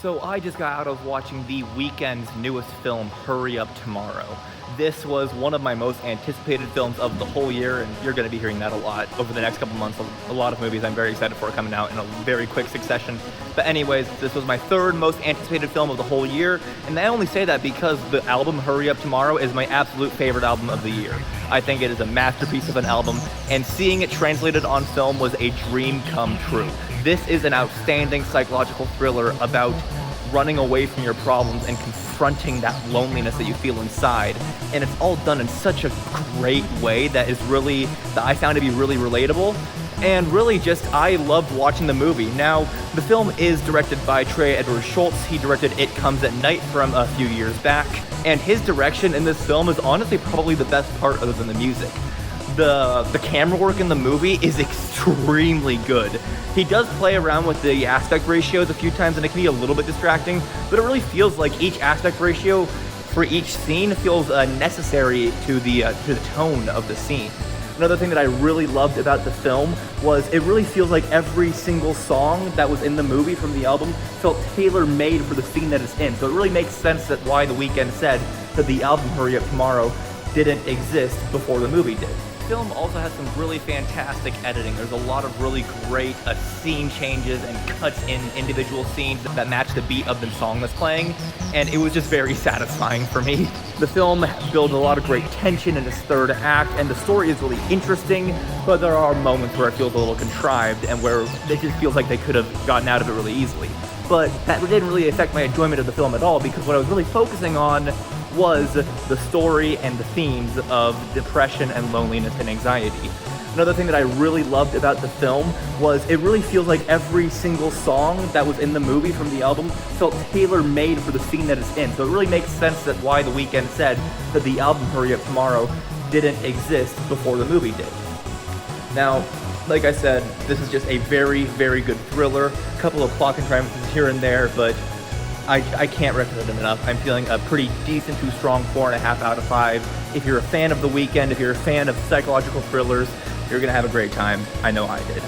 So I just got out of watching The Weeknd's newest film, Hurry Up Tomorrow. This was one of my most anticipated films of the whole year, and you're going to be hearing that a lot over the next couple months. A lot of movies I'm very excited for coming out in a very quick succession. But anyways, this was my third most anticipated film of the whole year, and I only say that because the album Hurry Up Tomorrow is my absolute favorite album of the year. I think it is a masterpiece of an album, and seeing it translated on film was a dream come true. This is an outstanding psychological thriller about running away from your problems and confronting that loneliness that you feel inside. And it's all done in such a great way that I found to be really relatable. And really I loved watching the movie. Now, the film is directed by Trey Edward Schultz. He directed It Comes at Night from a few years back. And his direction in this film is honestly probably the best part other than the music. The camera work in the movie is extremely good. He does play around with the aspect ratios a few times, and it can be a little bit distracting, but it really feels like each aspect ratio for each scene feels necessary to the tone of the scene. Another thing that I really loved about the film was it really feels like every single song that was in the movie from the album felt tailor-made for the scene that it's in. So it really makes sense that why The Weeknd said that the album Hurry Up Tomorrow didn't exist before the movie did. The film also has some really fantastic editing. There's a lot of really great scene changes and cuts in individual scenes that match the beat of the song that's playing, and it was just very satisfying for me. The film builds a lot of great tension in its third act, and the story is really interesting, but there are moments where it feels a little contrived and where it just feels like they could have gotten out of it really easily. But that didn't really affect my enjoyment of the film at all, because what I was really focusing on was the story and the themes of depression and loneliness and anxiety. Another thing that I really loved about the film was it really feels like every single song that was in the movie from the album felt tailor-made for the scene that it's in. So it really makes sense that why The Weeknd said that the album Hurry Up Tomorrow didn't exist before the movie did. Now, like I said, this is just a very, very good thriller. A couple of plot contrivances here and there, but I can't recommend them enough. I'm feeling a pretty decent to strong 4.5 out of 5. If you're a fan of The Weeknd, if you're a fan of psychological thrillers, you're gonna have a great time. I know I did.